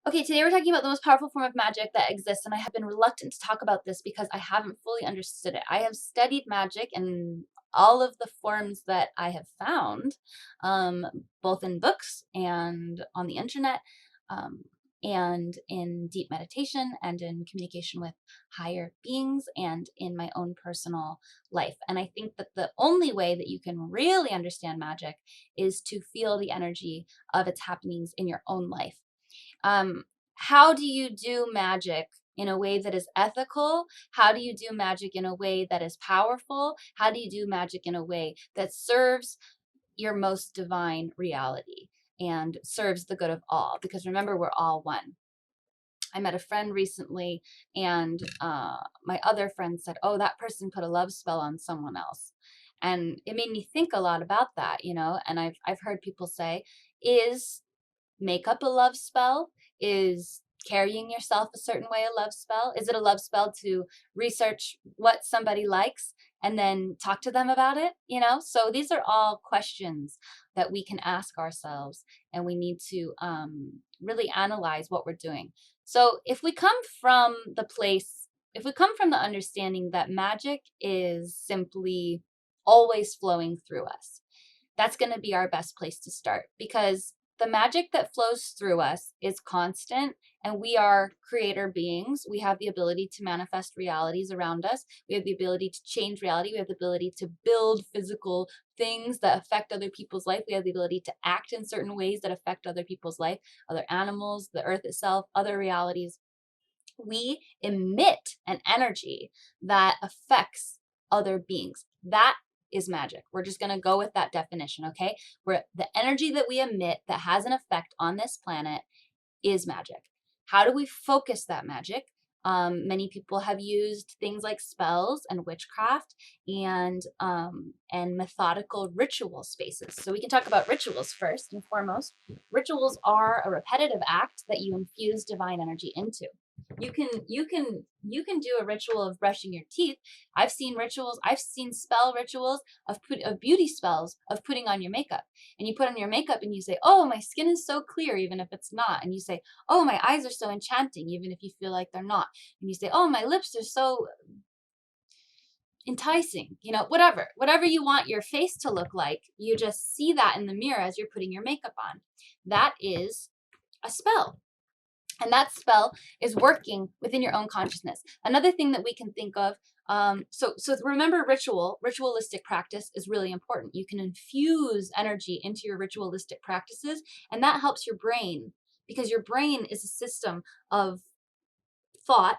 Okay, today we're talking about the most powerful form of magic that exists, and I have been reluctant to talk about this because I haven't fully understood it. I have studied magic and all of the forms that I have found, um, both in books and on the internet, um, and in deep meditation and in communication with higher beings and in my own personal life. And I think that the only way that you can really understand magic is to feel the energy of its happenings in your own life. um, how do you do magic in a way that is ethical? How do you do magic in a way that is powerful? How do you do magic in a way that serves your most divine reality and serves the good of all? Because remember, we're all one. I met a friend recently, and my other friend said, "Oh, that person put a love spell on someone else," and it made me think a lot about that, you know. And I've heard people say, "Is make up a love spell? Is carrying yourself a certain way a love spell? Is it a love spell to research what somebody likes and then talk to them about it?" You know, so these are all questions that we can ask ourselves, and we need to really analyze what we're doing. So if we come from the understanding that magic is simply always flowing through us, that's going to be our best place to start, because the magic that flows through us is constant, and we are creator beings. We have the ability to manifest realities around us. We have the ability to change reality. We have the ability to build physical things that affect other people's life. We have the ability to act in certain ways that affect other people's life, other animals, the earth itself, other realities. We emit an energy that affects other beings. That is magic. We're just going to go with that definition, okay? Where the energy that we emit that has an effect on this planet is magic. How do we focus that magic? Many people have used things like spells and witchcraft and methodical ritual spaces. So we can talk about rituals first and foremost. Rituals are a repetitive act that you infuse divine energy into. You can do a ritual of brushing your teeth. I've seen rituals. I've seen spell rituals of beauty spells of putting on your makeup. And you put on your makeup and you say, "Oh, my skin is so clear," even if it's not. And you say, "Oh, my eyes are so enchanting," even if you feel like they're not. And you say, "Oh, my lips are so enticing," you know, whatever you want your face to look like, you just see that in the mirror as you're putting your makeup on. That is a spell. And that spell is working within your own consciousness. Another thing that we can think of, so remember, ritualistic practice is really important. You can infuse energy into your ritualistic practices, and that helps your brain, because your brain is a system of thought,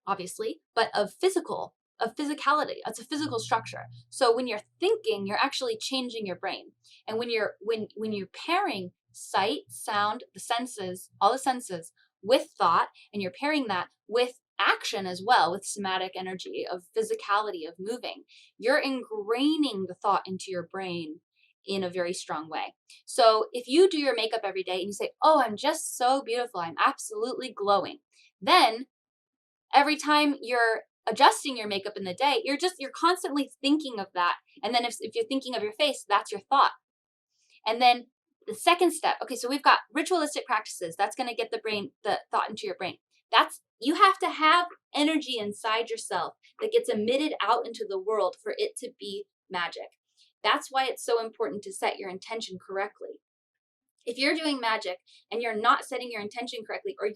obviously, but of physicality. It's a physical structure. So when you're thinking, you're actually changing your brain. And when you're pairing sight, sound, the senses, all the senses, with thought, and you're pairing that with action as well, with somatic energy of physicality of moving, you're ingraining the thought into your brain in a very strong way. So if you do your makeup every day and you say, "Oh, I'm just so beautiful, I'm absolutely glowing," then every time you're adjusting your makeup in the day, you're constantly thinking of that. And then if you're thinking of your face, that's your thought. And then the second step, okay, so we've got ritualistic practices. That's going to get the thought into your brain. You have to have energy inside yourself that gets emitted out into the world for it to be magic. That's why it's so important to set your intention correctly. If you're doing magic and you're not setting your intention correctly, or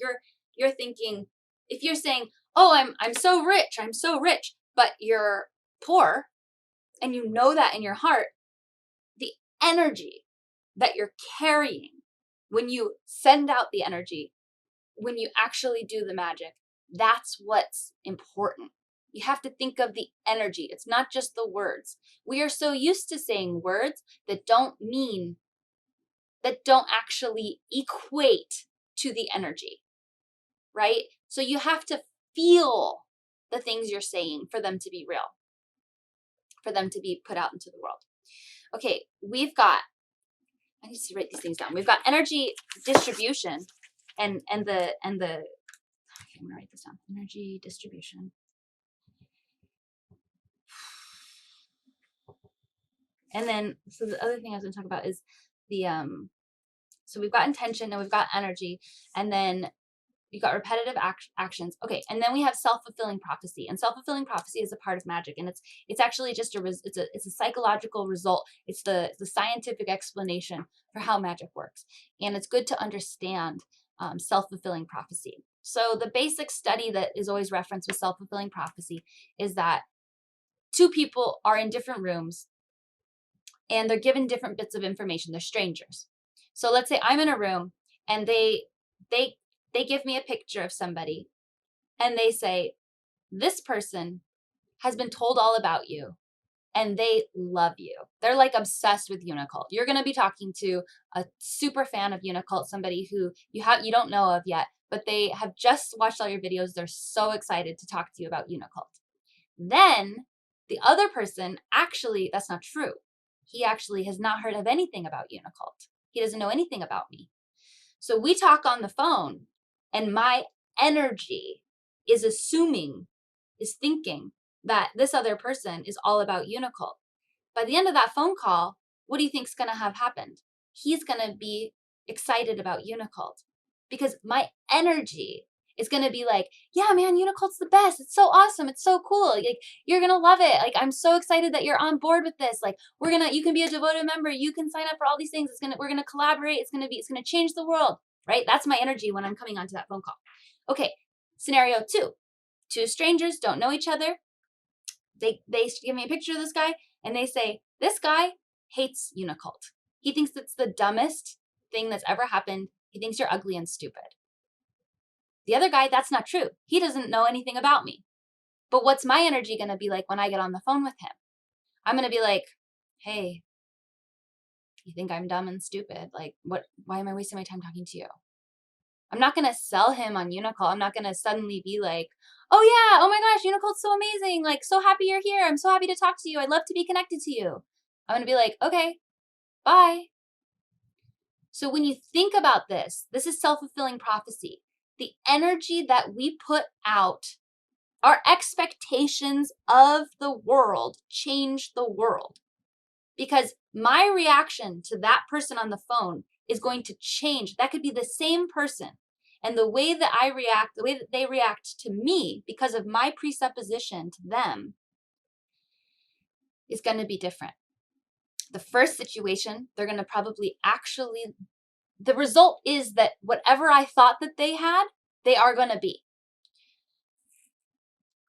you're thinking, if you're saying, "Oh, I'm so rich," but you're poor, and you know that in your heart, the energy that you're carrying when you send out the energy, when you actually do the magic, that's what's important. You have to think of the energy. It's not just the words. We are so used to saying words that don't actually equate to the energy, right? So you have to feel the things you're saying for them to be real, for them to be put out into the world. Okay, I need to write these things down. We've got energy distribution and the okay, I'm gonna write this down. Energy distribution. And then, so the other thing I was gonna talk about is the So we've got intention and we've got energy, and then you got repetitive actions. Okay, and then we have self-fulfilling prophecy. And self-fulfilling prophecy is a part of magic, and it's actually just it's a psychological result. It's the scientific explanation for how magic works, and it's good to understand self-fulfilling prophecy. So the basic study that is always referenced with self-fulfilling prophecy is that two people are in different rooms, and they're given different bits of information. They're strangers. So let's say I'm in a room, and they give me a picture of somebody, and they say, this person has been told all about you and they love you. They're like obsessed with Unicult. You're going to be talking to a super fan of Unicult, somebody who you don't know of yet, but they have just watched all your videos. They're so excited to talk to you about Unicult. Then the other person, actually, that's not true. He actually has not heard of anything about Unicult. He doesn't know anything about me. So we talk on the phone, and my energy is thinking that this other person is all about Unicult. By the end of that phone call, what do you think's going to have happened? He's going to be excited about Unicult because my energy is going to be like, yeah, man, Unicult's the best. It's so awesome. It's so cool. Like, you're going to love it. Like, I'm so excited that you're on board with this. Like, you can be a devoted member. You can sign up for all these things. We're going to collaborate. It's going to change the world, right? That's my energy when I'm coming onto that phone call. Okay. Scenario 2. Two strangers don't know each other. They give me a picture of this guy, and they say, this guy hates Unicult. He thinks it's the dumbest thing that's ever happened. He thinks you're ugly and stupid. The other guy, that's not true. He doesn't know anything about me. But what's my energy going to be like when I get on the phone with him? I'm going to be like, hey, you think I'm dumb and stupid? Like, why am I wasting my time talking to you? I'm not going to sell him on Unicult. I'm not going to suddenly be like, oh yeah, oh my gosh, Unicult's so amazing. Like, so happy you're here. I'm so happy to talk to you. I'd love to be connected to you. I'm going to be like, okay, bye. So when you think about this is self-fulfilling prophecy. The energy that we put out, our expectations of the world change the world. Because my reaction to that person on the phone is going to change. That could be the same person. And the way that I react, the way that they react to me because of my presupposition to them is going to be different. The first situation, they're going to probably the result is that whatever I thought that they had, they are going to be.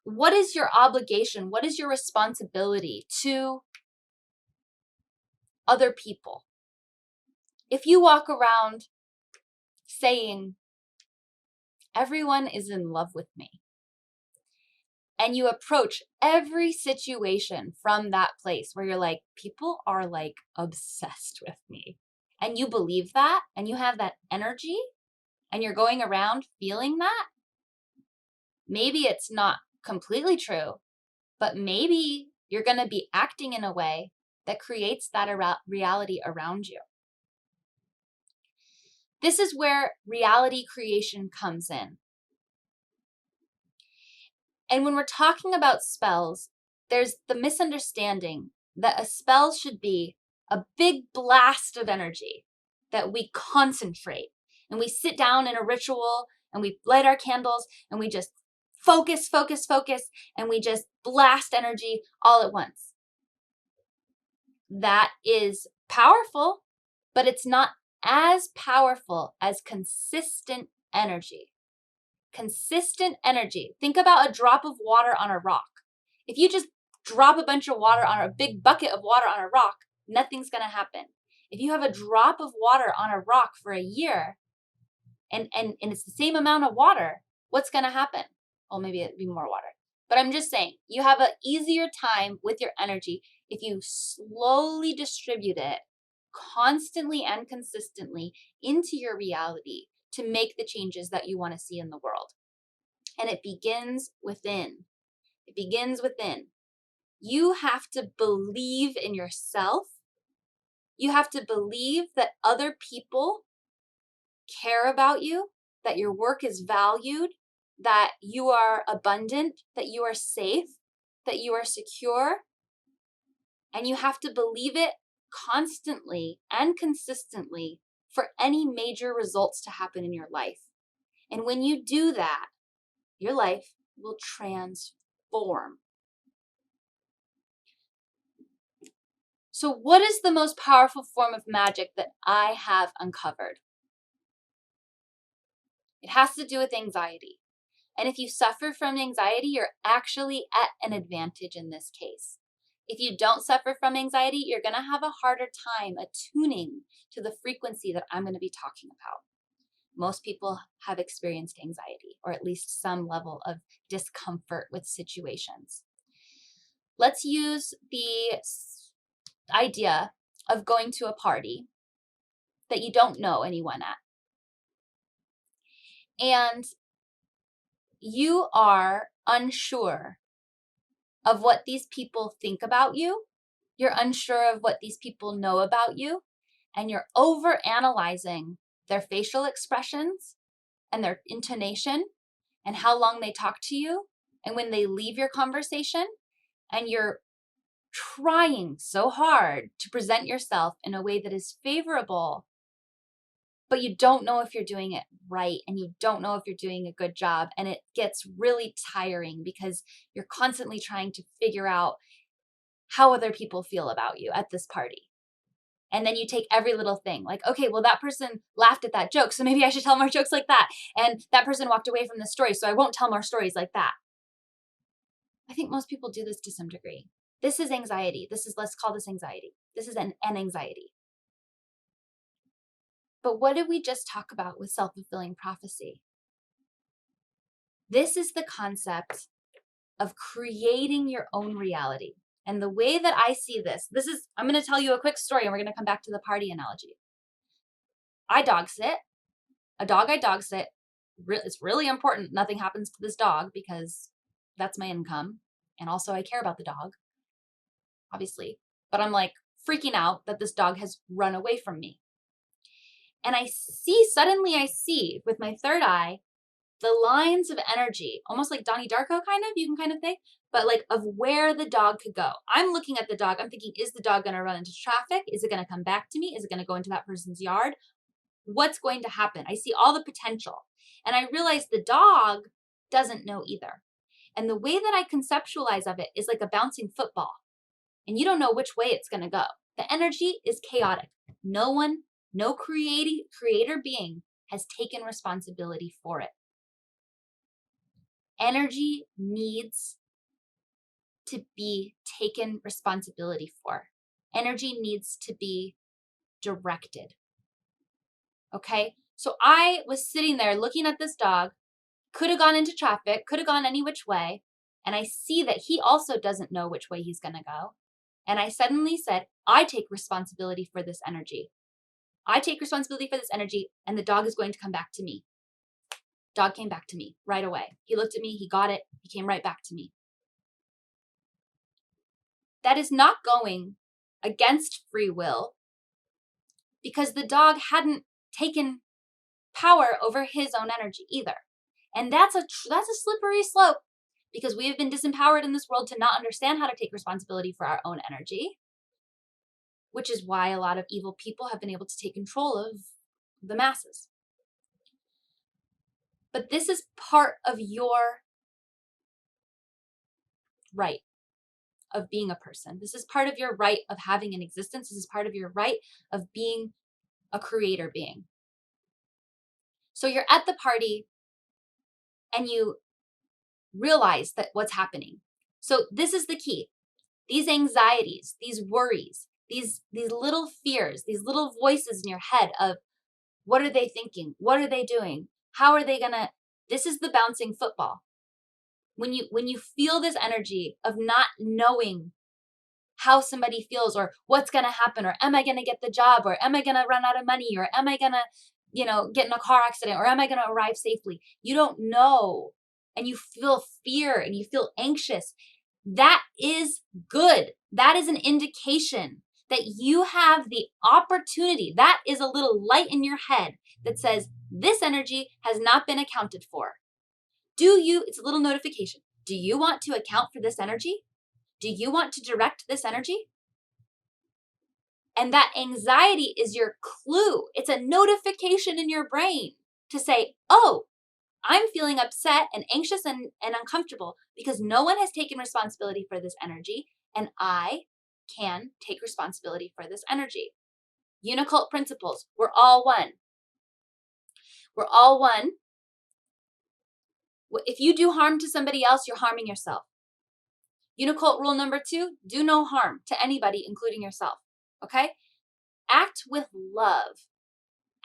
What is your obligation? What is your responsibility to other people? If you walk around saying, everyone is in love with me, and you approach every situation from that place where you're like, people are like obsessed with me, and you believe that, and you have that energy, and you're going around feeling that, maybe it's not completely true, but maybe you're going to be acting in a way that creates that reality around you. This is where reality creation comes in. And when we're talking about spells, there's the misunderstanding that a spell should be a big blast of energy that we concentrate, and we sit down in a ritual and we light our candles and we just focus, and we just blast energy all at once. That is powerful, but it's not as powerful as consistent energy. Consistent energy. Think about a drop of water on a rock. If you just drop a bunch of water on a big bucket of water on a rock, nothing's going to happen. If you have a drop of water on a rock for a year and it's the same amount of water, what's going to happen? Well, maybe it'd be more water. But I'm just saying, you have an easier time with your energy if you slowly distribute it constantly and consistently into your reality to make the changes that you want to see in the world. And it begins within. It begins within. You have to believe in yourself. You have to believe that other people care about you, that your work is valued, that you are abundant, that you are safe, that you are secure. And you have to believe it constantly and consistently for any major results to happen in your life. And when you do that, your life will transform. So what is the most powerful form of magic that I have uncovered? It has to do with anxiety. And if you suffer from anxiety, you're actually at an advantage in this case. If you don't suffer from anxiety, you're going to have a harder time attuning to the frequency that I'm going to be talking about. Most people have experienced anxiety, or at least some level of discomfort with situations. Let's use the idea of going to a party that you don't know anyone at. And you are unsure of what these people think about you. You're unsure of what these people know about you. And you're over analyzing their facial expressions and their intonation and how long they talk to you and when they leave your conversation. And you're trying so hard to present yourself in a way that is favorable, but you don't know if you're doing it right and you don't know if you're doing a good job. And it gets really tiring because you're constantly trying to figure out how other people feel about you at this party. And then you take every little thing like, okay, well, that person laughed at that joke, so maybe I should tell more jokes like that. And that person walked away from the story, so I won't tell more stories like that. I think most people do this to some degree. This is anxiety. Let's call this anxiety. This is an anxiety. But what did we just talk about with self-fulfilling prophecy? This is the concept of creating your own reality. And the way that I see this, I'm going to tell you a quick story and we're going to come back to the party analogy. I dog sit. A dog I dog sit. It's really important nothing happens to this dog because that's my income. And also I care about the dog, obviously. But I'm like freaking out that this dog has run away from me. And suddenly I see with my third eye, the lines of energy, almost like Donnie Darko you can kind of think, but like of where the dog could go. I'm looking at the dog. I'm thinking, is the dog going to run into traffic? Is it going to come back to me? Is it going to go into that person's yard? What's going to happen? I see all the potential. And I realize the dog doesn't know either. And the way that I conceptualize of it is like a bouncing football. And you don't know which way it's going to go. The energy is chaotic. No creator being has taken responsibility for it. Energy needs to be taken responsibility for. Energy needs to be directed. Okay? So I was sitting there looking at this dog, could have gone into traffic, could have gone any which way, and I see that he also doesn't know which way he's going to go. And I suddenly said, I take responsibility for this energy. I take responsibility for this energy, and the dog is going to come back to me. Dog came back to me right away. He looked at me, he got it, he came right back to me. That is not going against free will because the dog hadn't taken power over his own energy either. And that's a slippery slope because we have been disempowered in this world to not understand how to take responsibility for our own energy, which is why a lot of evil people have been able to take control of the masses. But this is part of your right of being a person. This is part of your right of having an existence. This is part of your right of being a creator being. So you're at the party and you realize that what's happening. So this is the key. These anxieties, these worries, these little fears, these little voices in your head of what are they thinking? What are they doing? How are they gonna? This is the bouncing football. When you feel this energy of not knowing how somebody feels or what's going to happen, or am I going to get the job, or am I going to run out of money, or am I going to, get in a car accident, or am I going to arrive safely? You don't know. And you feel fear and you feel anxious. That is good. That is an indication that you have the opportunity. That is a little light in your head that says this energy has not been accounted for. It's a little notification. Do you want to account for this energy? Do you want to direct this energy? And that anxiety is your clue. It's a notification in your brain to say, oh, I'm feeling upset and anxious and uncomfortable because no one has taken responsibility for this energy, and I can take responsibility for this energy. Unicult principles. We're all one. We're all one. If you do harm to somebody else, you're harming yourself. Unicult rule number 2, do no harm to anybody, including yourself. Okay? Act with love.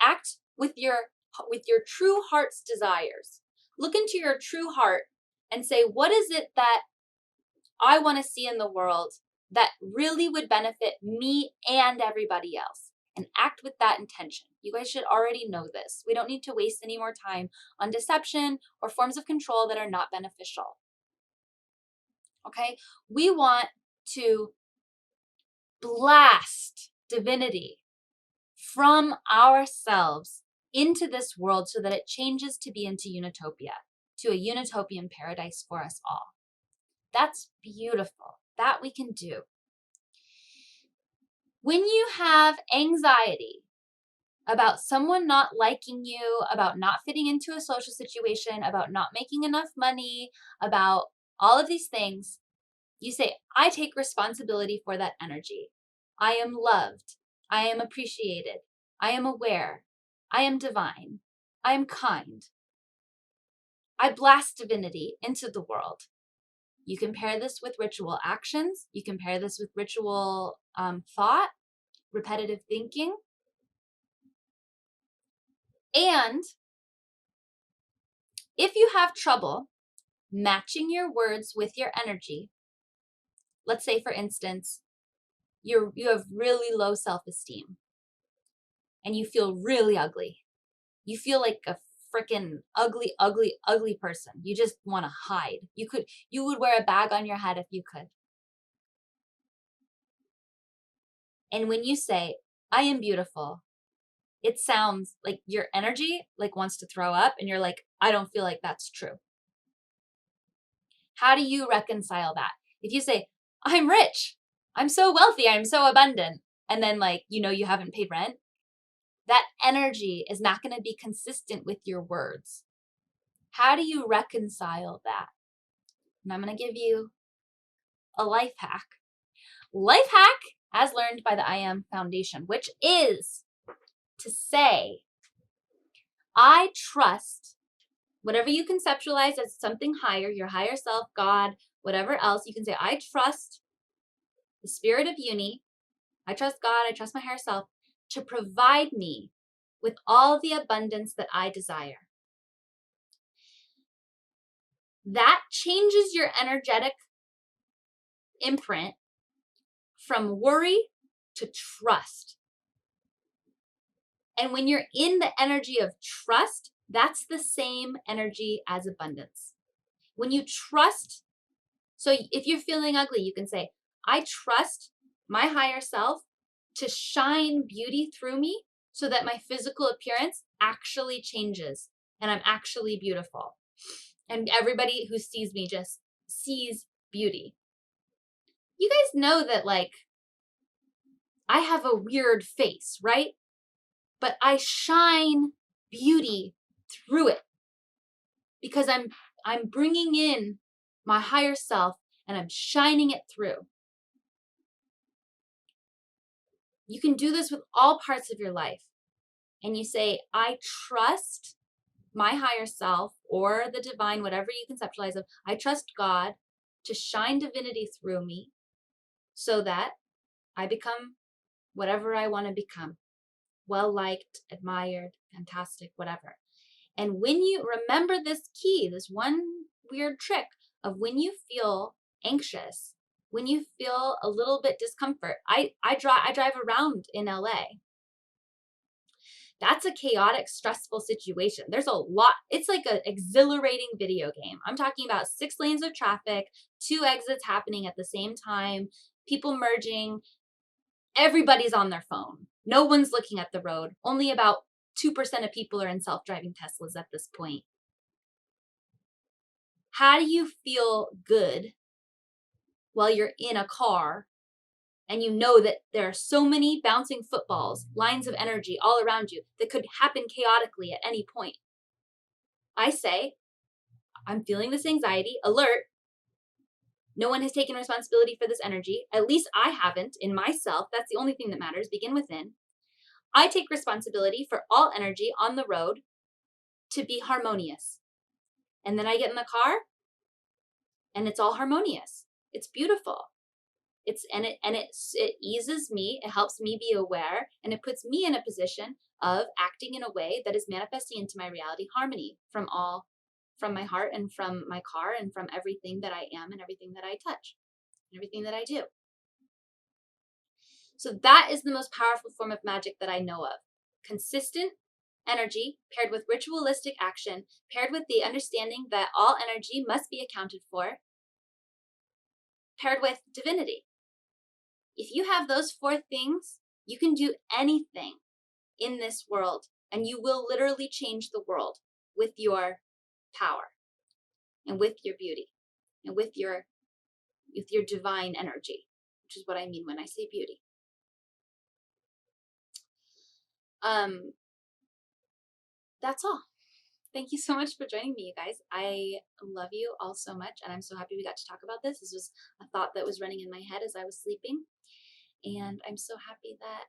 Act with your true heart's desires. Look into your true heart and say, what is it that I want to see in the world that really would benefit me and everybody else? And act with that intention. You guys should already know this. We don't need to waste any more time on deception or forms of control that are not beneficial. Okay? We want to blast divinity from ourselves into this world so that it changes to be into Unitopia, to a Unitopian paradise for us all. That's beautiful. That we can do. When you have anxiety about someone not liking you, about not fitting into a social situation, about not making enough money, about all of these things, you say, I take responsibility for that energy. I am loved. I am appreciated. I am aware. I am divine. I am kind. I blast divinity into the world. You can pair this with ritual actions. You can pair this with ritual thought, repetitive thinking. And if you have trouble matching your words with your energy, let's say, for instance, you have really low self-esteem and you feel really ugly. You feel like a freaking ugly, ugly, ugly person. You just want to hide. You would wear a bag on your head if you could. And when you say, I am beautiful, it sounds like your energy wants to throw up and you're like, I don't feel like that's true. How do you reconcile that? If you say, I'm rich, I'm so wealthy, I'm so abundant, and then you haven't paid rent, that energy is not going to be consistent with your words. How do you reconcile that? And I'm going to give you a life hack. Life hack as learned by the I Am Foundation, which is to say, I trust whatever you conceptualize as something higher, your higher self, God, whatever else. You can say, I trust the spirit of Uni. I trust God. I trust my higher self to provide me with all the abundance that I desire. That changes your energetic imprint from worry to trust. And when you're in the energy of trust, that's the same energy as abundance. When you trust, so if you're feeling ugly, you can say, I trust my higher self to shine beauty through me so that my physical appearance actually changes and I'm actually beautiful. And everybody who sees me just sees beauty. You guys know that I have a weird face, right? But I shine beauty through it because I'm bringing in my higher self and I'm shining it through. You can do this with all parts of your life. And you say, I trust my higher self or the divine, whatever you conceptualize of. I trust God to shine divinity through me so that I become whatever I want to become. Well-liked, admired, fantastic, whatever. And when you remember this key, this one weird trick of when you feel anxious, when you feel a little bit discomfort, I drive around in LA. That's a chaotic, stressful situation. There's a lot. It's like an exhilarating video game. I'm talking about 6 lanes of traffic, 2 exits happening at the same time, people merging. Everybody's on their phone. No one's looking at the road. Only about 2% of people are in self-driving Teslas at this point. How do you feel good while you're in a car and you know that there are so many bouncing footballs, lines of energy all around you that could happen chaotically at any point. I say, I'm feeling this anxiety, alert. No one has taken responsibility for this energy. At least I haven't in myself. That's the only thing that matters. Begin within. I take responsibility for all energy on the road to be harmonious. And then I get in the car and it's all harmonious. It's beautiful. It eases me, it helps me be aware, and it puts me in a position of acting in a way that is manifesting into my reality harmony from my heart and from my car and from everything that I am and everything that I touch and everything that I do. So that is the most powerful form of magic that I know of. Consistent energy paired with ritualistic action, paired with the understanding that all energy must be accounted for, paired with divinity. If you have those 4 things, you can do anything in this world, and you will literally change the world with your power and with your beauty and with your divine energy, which is what I mean when I say beauty. That's all. Thank you so much for joining me, you guys. I love you all so much, and I'm so happy we got to talk about this. This was a thought that was running in my head as I was sleeping, and I'm so happy that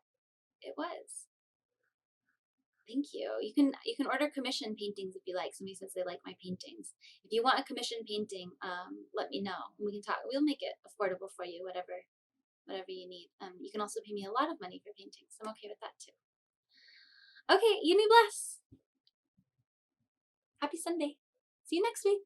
it was. Thank you. You can order commission paintings if you like. Somebody says they like my paintings. If you want a commission painting, let me know. We can talk. We'll make it affordable for you, whatever you need. You can also pay me a lot of money for paintings. I'm okay with that too. Okay, you bless. Happy Sunday. See you next week.